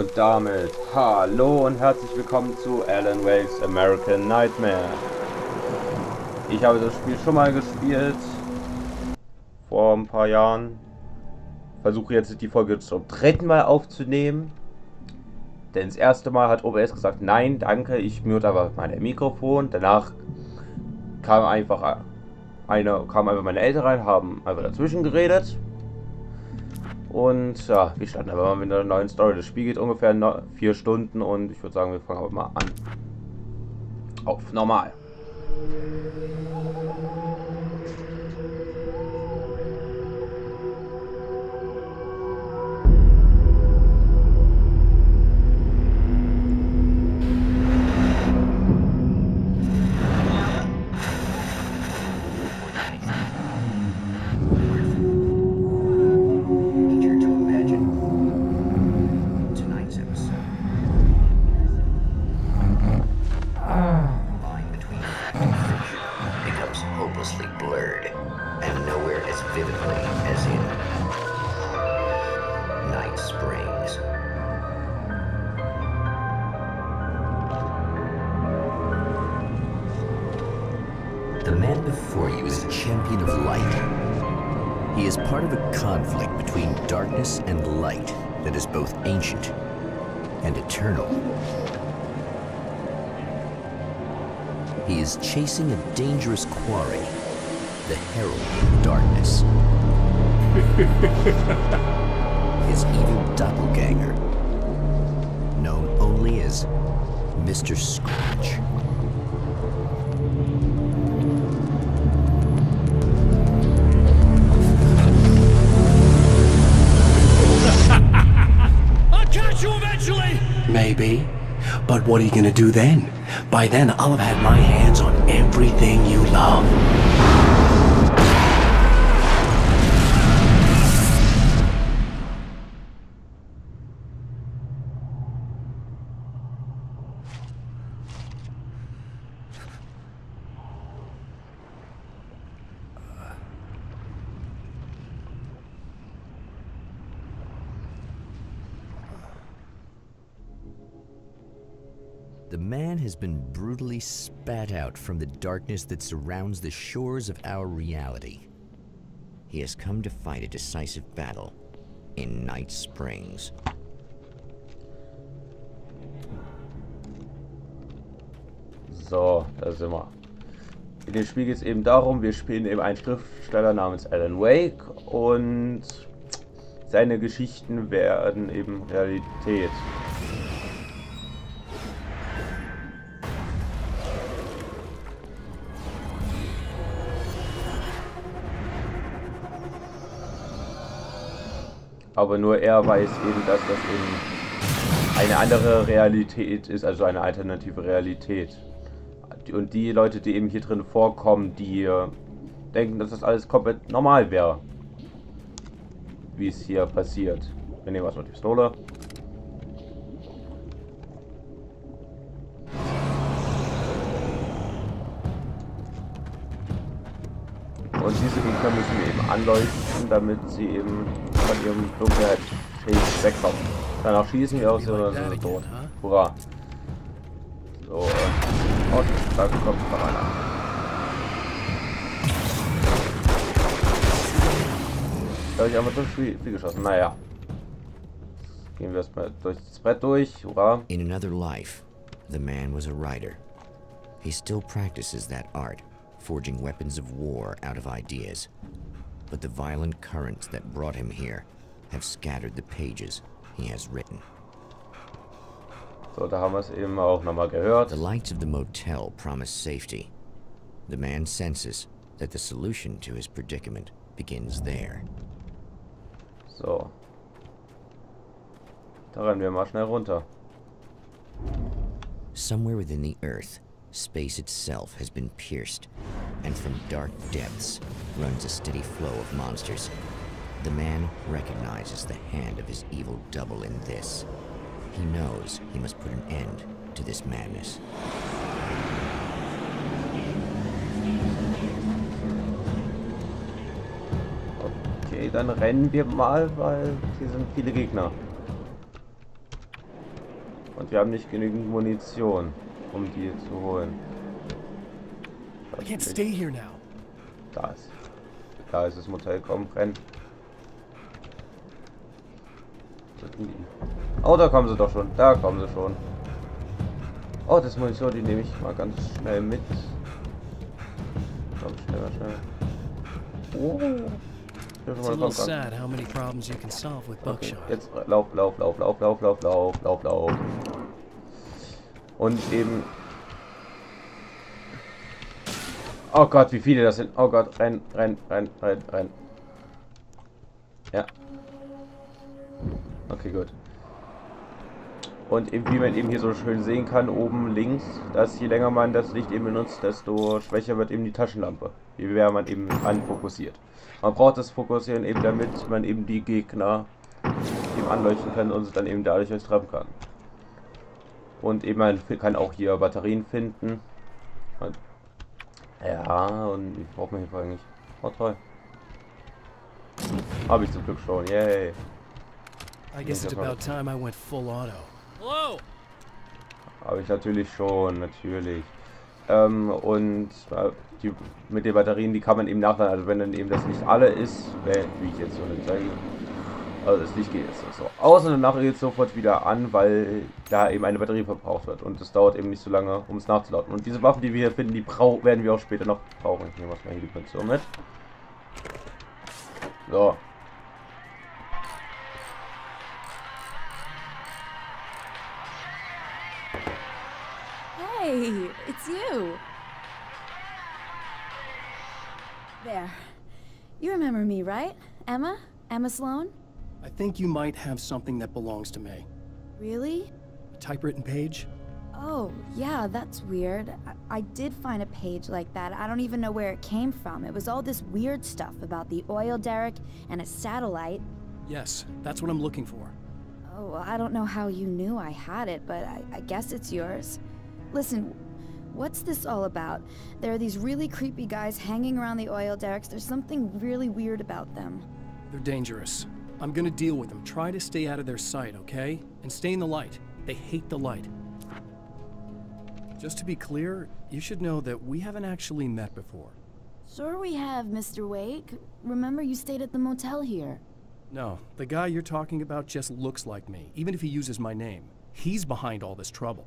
Und damit hallo und herzlich willkommen zu Alan Wake's American Nightmare. Ich habe das Spiel schon mal gespielt, vor ein paar Jahren. Versuche jetzt die Folge zum dritten Mal aufzunehmen. Denn das erste Mal hat OBS gesagt, nein, danke, ich mute aber mein Mikrofon. Danach kamen einfach meine Eltern rein, haben einfach dazwischen geredet. Und ja, wir starten aber mal mit einer neuen Story. Das Spiel geht ungefähr 4 Stunden und ich würde sagen, wir fangen aber mal an. Auf normal. The man before you is a champion of light. He is part of a conflict between darkness and light that is both ancient and eternal. He is chasing a dangerous quarry, the Herald of Darkness. His evil doppelganger, known only as Mr. Scratch. Maybe. But what are you gonna do then? By then, I'll have had my hands on everything you love. The man has been brutally spat out from the darkness that surrounds the shores of our reality. He has come to fight a decisive battle in Night Springs. So, da sind wir. In dem Spiel geht es eben darum, wir spielen eben einen Schriftsteller namens Alan Wake und seine Geschichten werden eben Realität. Aber nur er weiß eben, dass das eben eine andere Realität ist, also eine alternative Realität. Und die Leute, die eben hier drin vorkommen, die denken, dass das alles komplett normal wäre, wie es hier passiert. Wir nehmen erstmal die Pistole. Und diese Gegner müssen wir eben anleuchten, damit sie eben von ihrem Dunkelheitsschild wegkommen. Danach schießen wir aus oder sind sie tot. Hurra. So, und da kommt noch einer. Da habe ich einfach so viel geschossen. Naja. Gehen wir erstmal durch das Brett durch. Hurra. In another life, the man was a writer. He still practices that art, forging weapons of war out of ideas. But the violent currents that brought him here have scattered the pages he has written. So, da haben wir es eben auch nochmal gehört. The lights of the motel promise safety. The man senses that the solution to his predicament begins there. So. Da rennen wir mal schnell runter. Somewhere within the earth, space itself has been pierced, and from dark depths runs a steady flow of monsters. The man recognizes the hand of his evil double in this. He knows he must put an end to this madness. Okay, dann rennen wir mal, weil hier sind viele Gegner. Und wir haben nicht genügend Munition, um die zu holen. I can't stay here now. Da ist das Motel, komm, renn. Oh, da kommen sie doch schon. Da kommen sie schon. Oh, das Munition, die nehme ich mal ganz schnell mit. Komm, schnell. Oh. It's a little sad how many problems you can solve with buckshot. Okay, jetzt lauf. Und eben... Oh Gott, wie viele das sind. Oh Gott, renn. Ja. Okay, gut. Und eben, wie man eben hier so schön sehen kann, oben links, dass je länger man das Licht eben benutzt, desto schwächer wird eben die Taschenlampe. Je mehr man eben anfokussiert. Man braucht das Fokussieren eben, damit man eben die Gegner eben anleuchten kann und sich dann eben dadurch treffen kann. Und eben man kann auch hier Batterien finden. Und ja, und ich brauche mir hier eigentlich. Oh, toll. Habe ich zum Glück schon, yay. I guess it's about time I went full auto. Hello! Habe ich natürlich schon, natürlich. Und mit den Batterien, die kann man eben nachladen, also wenn dann eben das Licht alle ist, wie ich jetzt so nicht zeige, also das Licht geht jetzt so aus und danach geht es sofort wieder an, weil da eben eine Batterie verbraucht wird und es dauert eben nicht so lange, um es nachzuladen. Und diese Waffen, die wir hier finden, die werden wir auch später noch brauchen. Ich nehme mal hier die Munition mit. So. Hey, it's you. There. You remember me, right? Emma? Emma Sloan? I think you might have something that belongs to me. Really? A typewritten page? Oh, yeah, that's weird. I did find a page like that. I don't even know where it came from. It was all this weird stuff about the oil derrick and a satellite. Yes, that's what I'm looking for. Oh, I don't know how you knew I had it, but I guess it's yours. Listen, what's this all about? There are these really creepy guys hanging around the oil derricks. There's something really weird about them. They're dangerous. I'm gonna deal with them. Try to stay out of their sight, okay? And stay in the light. They hate the light. Just to be clear, you should know that we haven't actually met before. Sure we have, Mr. Wake. Remember you stayed at the motel here. No, the guy you're talking about just looks like me, even if he uses my name. He's behind all this trouble.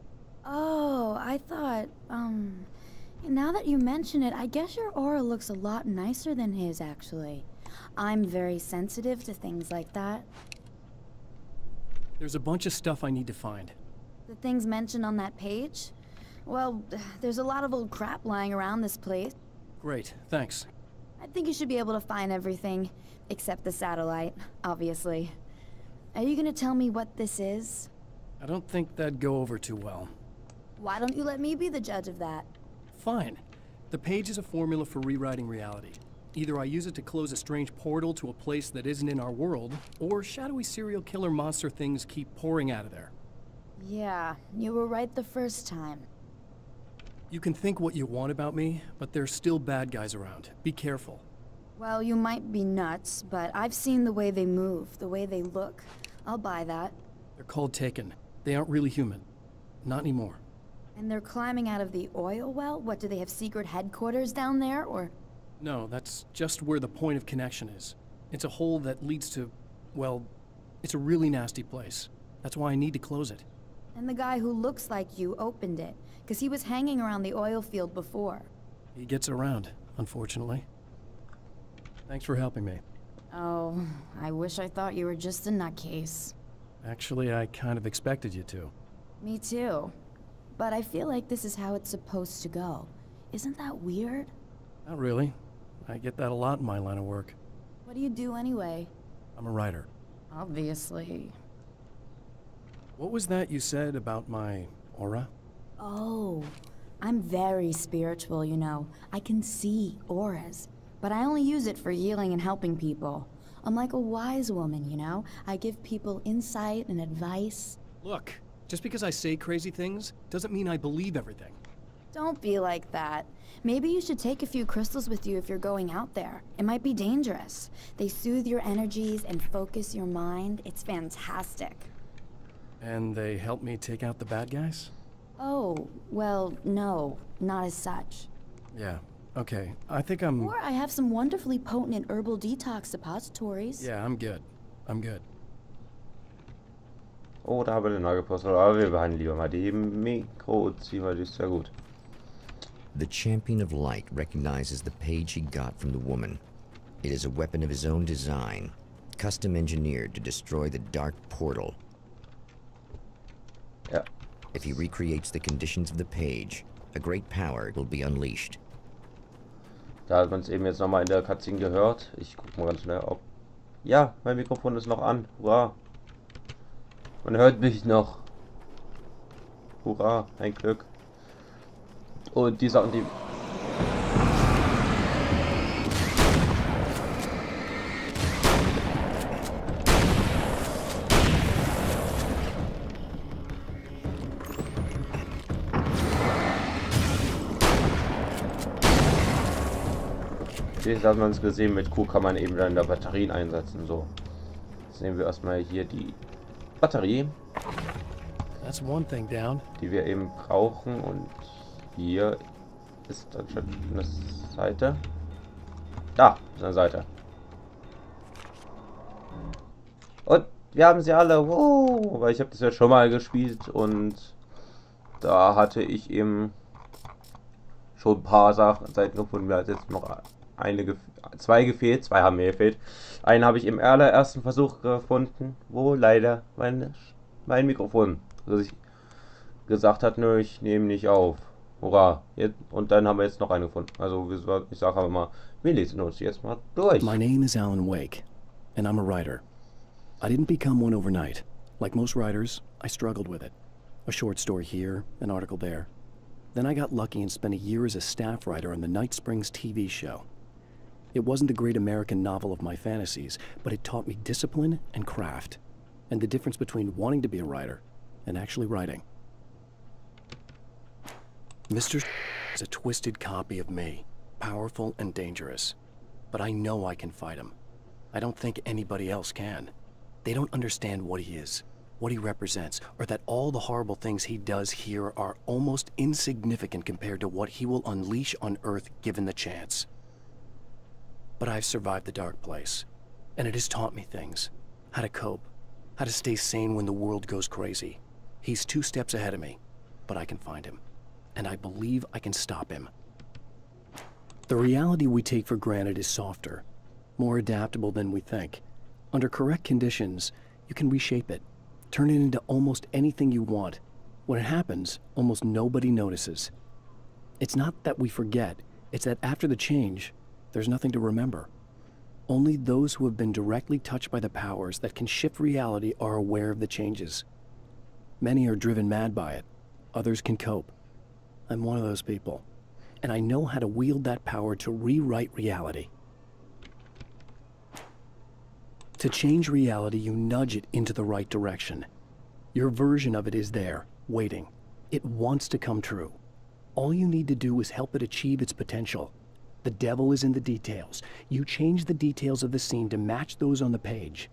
Oh, I thought, now that you mention it, I guess your aura looks a lot nicer than his, actually. I'm very sensitive to things like that. There's a bunch of stuff I need to find. The things mentioned on that page? Well, there's a lot of old crap lying around this place. Great, thanks. I think you should be able to find everything, except the satellite, obviously. Are you gonna tell me what this is? I don't think that'd go over too well. Why don't you let me be the judge of that? Fine. The page is a formula for rewriting reality. Either I use it to close a strange portal to a place that isn't in our world, or shadowy serial killer monster things keep pouring out of there. Yeah, you were right the first time. You can think what you want about me, but there's still bad guys around. Be careful. Well, you might be nuts, but I've seen the way they move, the way they look. I'll buy that. They're called Taken. They aren't really human. Not anymore. And they're climbing out of the oil well? What, do they have secret headquarters down there, or...? No, that's just where the point of connection is. It's a hole that leads to, well, it's a really nasty place. That's why I need to close it. And the guy who looks like you opened it, because he was hanging around the oil field before. He gets around, unfortunately. Thanks for helping me. Oh, I wish I thought you were just a nutcase. Actually, I kind of expected you to. Me too. But I feel like this is how it's supposed to go. Isn't that weird? Not really. I get that a lot in my line of work. What do you do anyway? I'm a writer. Obviously. What was that you said about my aura? Oh, I'm very spiritual, you know. I can see auras, but I only use it for healing and helping people. I'm like a wise woman, you know? I give people insight and advice. Look, just because I say crazy things doesn't mean I believe everything. Don't be like that. Maybe you should take a few crystals with you if you're going out there. It might be dangerous. They soothe your energies and focus your mind. It's fantastic. And they help me take out the bad guys? Oh, well, no, not as such. Yeah, okay. I think I'm... Or I have some wonderfully potent and herbal detox suppositories. Yeah, I'm good. I'm good. Oh, da haben wir den neu gepostet. Aber wir behandeln lieber mal die Mikro-Uzi, weil die ist sehr gut. The Champion of Light recognizes the page he got from the woman. It is a weapon of his own design, custom engineered to destroy the dark portal. Ja. If he recreates the conditions of the page, a great power will be unleashed. Da hat man es eben jetzt nochmal in der Cutscene gehört. Ich guck mal ganz schnell, ob... Ja, mein Mikrofon ist noch an. Hurra. Man hört mich noch. Hurra, ein Glück. Und die Sachen, die... Jetzt hat man es gesehen, mit Q kann man eben dann da Batterien einsetzen. So. Jetzt nehmen wir erstmal hier die Batterie, That's one thing down. die wir eben brauchen. Und hier ist dann schon eine Seite. Da ist eine Seite. Und wir haben sie alle. Wow. Weil ich habe das ja schon mal gespielt und da hatte ich eben schon ein paar Seiten gefunden. Mir hat jetzt noch zwei gefehlt. Zwei haben mir gefehlt. Einen habe ich im allerersten Versuch gefunden, wo leider mein Mikrofon gesagt hat, nö, ich nehme nicht auf. Hurra. Und dann haben wir jetzt noch einen gefunden. Also ich sage aber mal, wir lesen uns jetzt mal durch. My name is Alan Wake, and I'm a writer. I didn't become one overnight. Like most writers, I struggled with it. A short story here, an article there. Then I got lucky and spent a year as a staff writer on the Night Springs TV show. It wasn't the great American novel of my fantasies, but it taught me discipline and craft, and the difference between wanting to be a writer and actually writing. Mr. is a twisted copy of me, powerful and dangerous. But I know I can fight him. I don't think anybody else can. They don't understand what he is, what he represents, or that all the horrible things he does here are almost insignificant compared to what he will unleash on Earth given the chance. But I've survived the dark place, and it has taught me things. How to cope, how to stay sane when the world goes crazy. He's 2 steps ahead of me, but I can find him, and I believe I can stop him. The reality we take for granted is softer, more adaptable than we think. Under correct conditions, you can reshape it, turn it into almost anything you want. When it happens, almost nobody notices. It's not that we forget, it's that after the change, there's nothing to remember. Only those who have been directly touched by the powers that can shift reality are aware of the changes. Many are driven mad by it. Others can cope. I'm one of those people, and I know how to wield that power to rewrite reality. To change reality, you nudge it into the right direction. Your version of it is there, waiting. It wants to come true. All you need to do is help it achieve its potential. The devil is in the details. You change the details of the scene to match those on the page.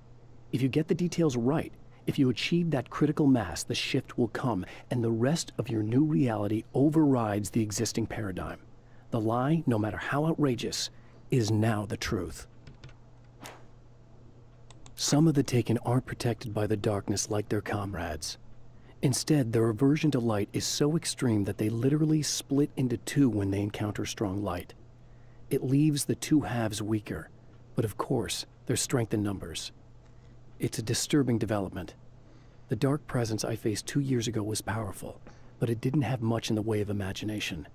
If you get the details right, if you achieve that critical mass, the shift will come, and the rest of your new reality overrides the existing paradigm. The lie, no matter how outrageous, is now the truth. Some of the Taken aren't protected by the darkness like their comrades. Instead, their aversion to light is so extreme that they literally split into 2 when they encounter strong light. It leaves the 2 halves weaker, but of course, there's strength in numbers. It's a disturbing development. The dark presence I faced 2 years ago was powerful, but it didn't have much in the way of imagination.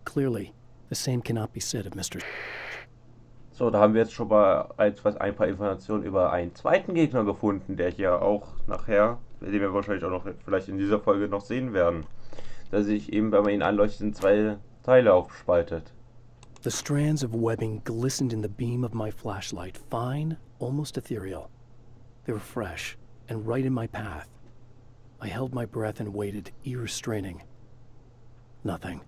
Clearly, the same cannot be said of Mr. So, da haben wir jetzt schon mal ein paar Informationen über einen zweiten Gegner gefunden, der hier auch nachher, den wir wahrscheinlich auch noch vielleicht in dieser Folge noch sehen werden, dass sich eben, wenn man ihn anleuchtet, in 2 Teile aufspaltet. The strands of webbing glistened in the beam of my flashlight, fine, almost ethereal. They were fresh and right in my path. I held my breath and waited, ears straining. Nothing.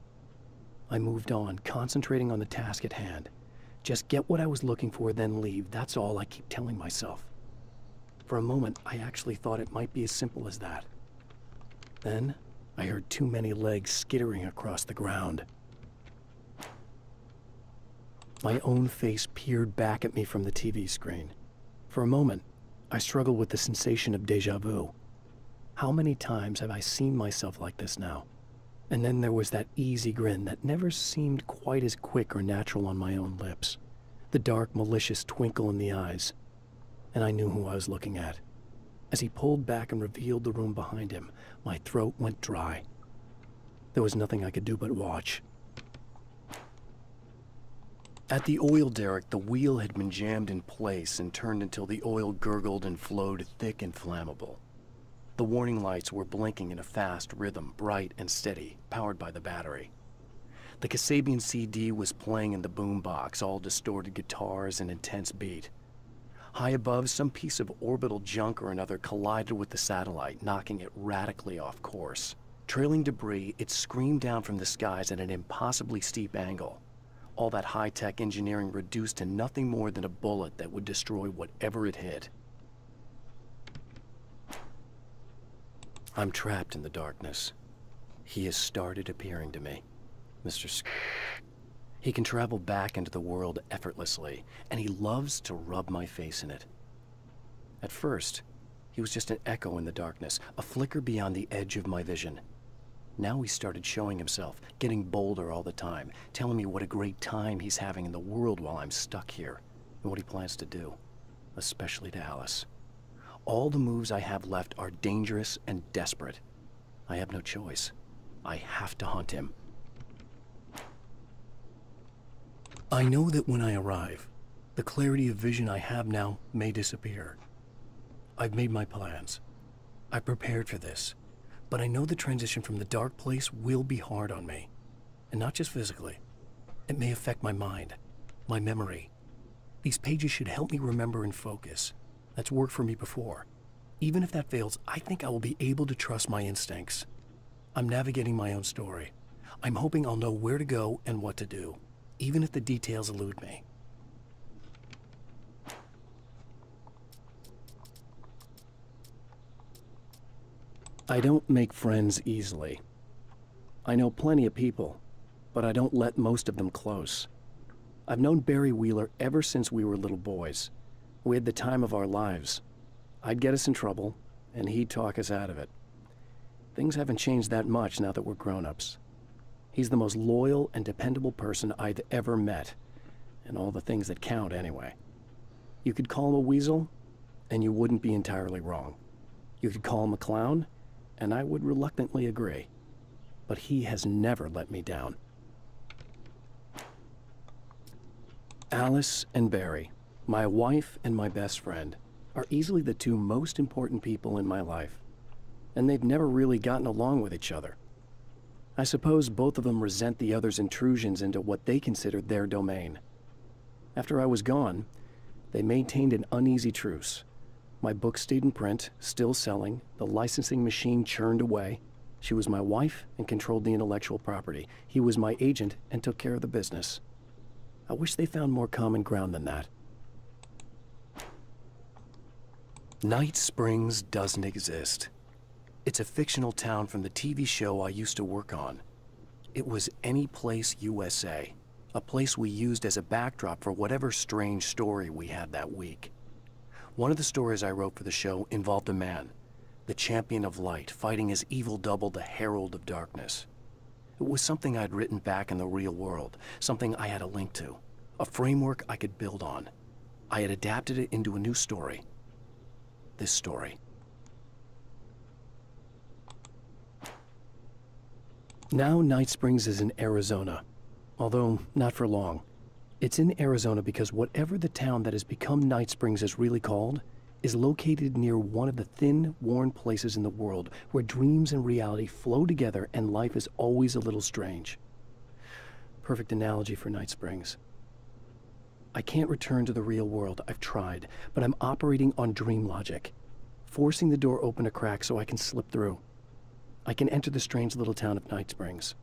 I moved on, concentrating on the task at hand. Just get what I was looking for, then leave. That's all I keep telling myself. For a moment, I actually thought it might be as simple as that. Then, I heard too many legs skittering across the ground. My own face peered back at me from the TV screen. For a moment, I struggled with the sensation of déjà vu. How many times have I seen myself like this now? And then there was that easy grin that never seemed quite as quick or natural on my own lips. The dark, malicious twinkle in the eyes. And I knew who I was looking at. As he pulled back and revealed the room behind him, my throat went dry. There was nothing I could do but watch. At the oil derrick, the wheel had been jammed in place and turned until the oil gurgled and flowed thick and flammable. The warning lights were blinking in a fast rhythm, bright and steady, powered by the battery. The Kasabian CD was playing in the boombox, all distorted guitars and intense beat. High above, some piece of orbital junk or another collided with the satellite, knocking it radically off course. Trailing debris, it screamed down from the skies at an impossibly steep angle. All that high-tech engineering reduced to nothing more than a bullet that would destroy whatever it hit. I'm trapped in the darkness. He has started appearing to me. Mr. He can travel back into the world effortlessly, and he loves to rub my face in it. At first, he was just an echo in the darkness, a flicker beyond the edge of my vision. Now he started showing himself, getting bolder all the time, telling me what a great time he's having in the world while I'm stuck here, and what he plans to do, especially to Alice. All the moves I have left are dangerous and desperate. I have no choice. I have to hunt him. I know that when I arrive, the clarity of vision I have now may disappear. I've made my plans. I prepared for this. But I know the transition from the dark place will be hard on me. And not just physically. It may affect my mind, my memory. These pages should help me remember and focus. That's worked for me before. Even if that fails, I think I will be able to trust my instincts. I'm navigating my own story. I'm hoping I'll know where to go and what to do, even if the details elude me. I don't make friends easily. I know plenty of people, but I don't let most of them close. I've known Barry Wheeler ever since we were little boys. We had the time of our lives. I'd get us in trouble, and he'd talk us out of it. Things haven't changed that much now that we're grown-ups. He's the most loyal and dependable person I've ever met, and all the things that count anyway. You could call him a weasel, and you wouldn't be entirely wrong. You could call him a clown, and I would reluctantly agree. But he has never let me down. Alice and Barry, my wife and my best friend, are easily the two most important people in my life. And they've never really gotten along with each other. I suppose both of them resent the other's intrusions into what they considered their domain. After I was gone, they maintained an uneasy truce. My book stayed in print, still selling, the licensing machine churned away. She was my wife and controlled the intellectual property. He was my agent and took care of the business. I wish they found more common ground than that. Night Springs doesn't exist. It's a fictional town from the TV show I used to work on. It was Any Place USA, a place we used as a backdrop for whatever strange story we had that week. One of the stories I wrote for the show involved a man, the champion of light, fighting his evil double, the herald of darkness. It was something I'd written back in the real world, something I had a link to, a framework I could build on. I had adapted it into a new story. This story. Now Night Springs is in Arizona, although not for long. It's in Arizona because whatever the town that has become Night Springs is really called is located near one of the thin, worn places in the world where dreams and reality flow together and life is always a little strange. Perfect analogy for Night Springs. I can't return to the real world. I've tried, but I'm operating on dream logic, forcing the door open a crack so I can slip through. I can enter the strange little town of Night Springs.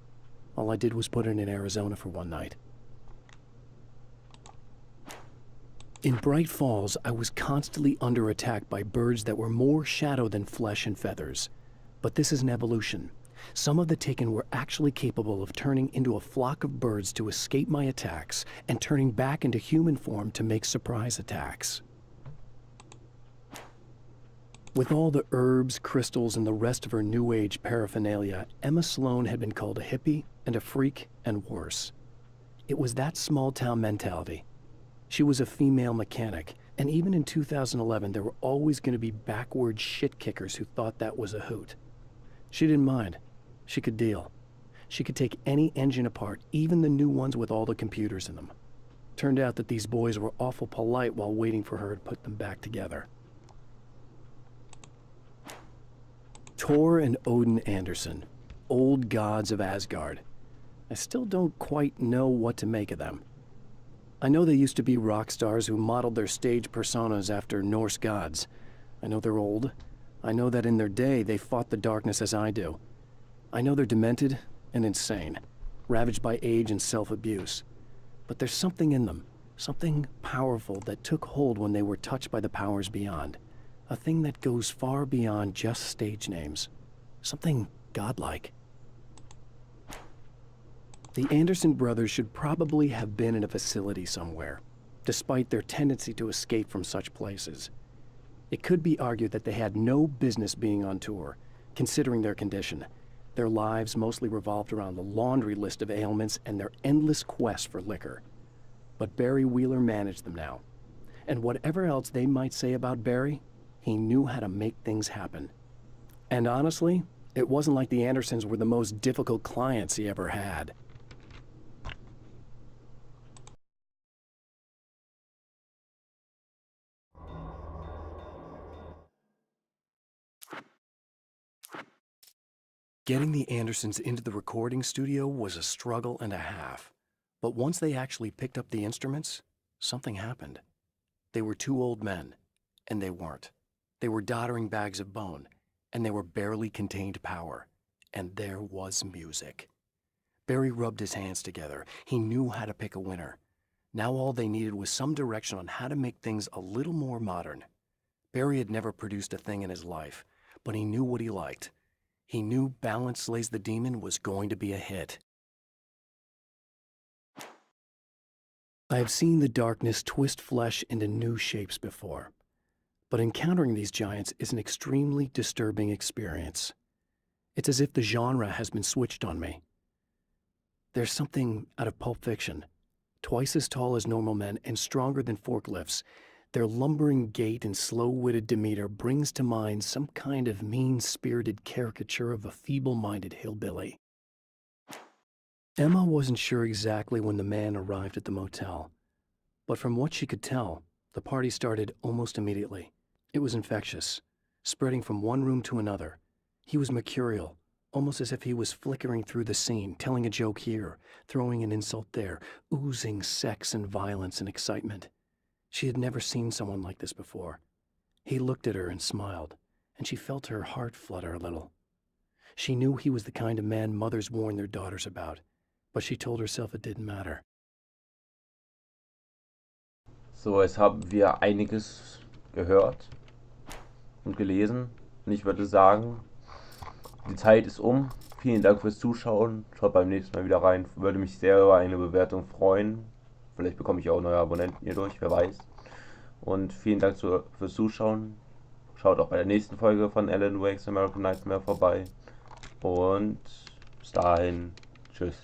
All I did was put it in Arizona for one night. In Bright Falls, I was constantly under attack by birds that were more shadow than flesh and feathers. But this is an evolution. Some of the Taken were actually capable of turning into a flock of birds to escape my attacks and turning back into human form to make surprise attacks. With all the herbs, crystals, and the rest of her New Age paraphernalia, Emma Sloan had been called a hippie and a freak and worse. It was that small-town mentality. She was a female mechanic, and even in 2011 there were always going to be backward shit-kickers who thought that was a hoot. She didn't mind. She could deal. She could take any engine apart, even the new ones with all the computers in them. Turned out that these boys were awful polite while waiting for her to put them back together. Thor and Odin Anderson, old gods of Asgard. I still don't quite know what to make of them. I know they used to be rock stars who modeled their stage personas after Norse gods. I know they're old. I know that in their day they fought the darkness as I do. I know they're demented and insane, ravaged by age and self-abuse. But there's something in them, something powerful that took hold when they were touched by the powers beyond. A thing that goes far beyond just stage names. Something godlike. The Anderson brothers should probably have been in a facility somewhere, despite their tendency to escape from such places. It could be argued that they had no business being on tour, considering their condition. Their lives mostly revolved around the laundry list of ailments and their endless quest for liquor. But Barry Wheeler managed them now. And whatever else they might say about Barry, he knew how to make things happen. And honestly, it wasn't like the Andersons were the most difficult clients he ever had. Getting the Andersons into the recording studio was a struggle and a half. But once they actually picked up the instruments, something happened. They were two old men, and they weren't. They were doddering bags of bone, and they were barely contained power. And there was music. Barry rubbed his hands together. He knew how to pick a winner. Now all they needed was some direction on how to make things a little more modern. Barry had never produced a thing in his life, but he knew what he liked. He knew Balance Slays the Demon was going to be a hit. I have seen the darkness twist flesh into new shapes before, but encountering these giants is an extremely disturbing experience. It's as if the genre has been switched on me. There's something out of Pulp Fiction. Twice as tall as normal men and stronger than forklifts, their lumbering gait and slow-witted demeanor brings to mind some kind of mean-spirited caricature of a feeble-minded hillbilly. Emma wasn't sure exactly when the man arrived at the motel, but from what she could tell, the party started almost immediately. It was infectious, spreading from one room to another. He was mercurial, almost as if he was flickering through the scene, telling a joke here, throwing an insult there, oozing sex and violence and excitement. She had never seen someone like this before. He looked at her and smiled, and she felt her heart flutter a little. She knew he was the kind of man mothers warn their daughters about, but she told herself it didn't matter. So, jetzt haben wir einiges gehört und gelesen. Und ich würde sagen, die Zeit ist um. Vielen Dank fürs Zuschauen. Schaut beim nächsten Mal wieder rein. Würde mich sehr über eine Bewertung freuen. Vielleicht bekomme ich auch neue Abonnenten hierdurch, wer weiß. Und vielen Dank fürs Zuschauen. Schaut auch bei der nächsten Folge von Alan Wake's American Nightmare vorbei. Und bis dahin, tschüss.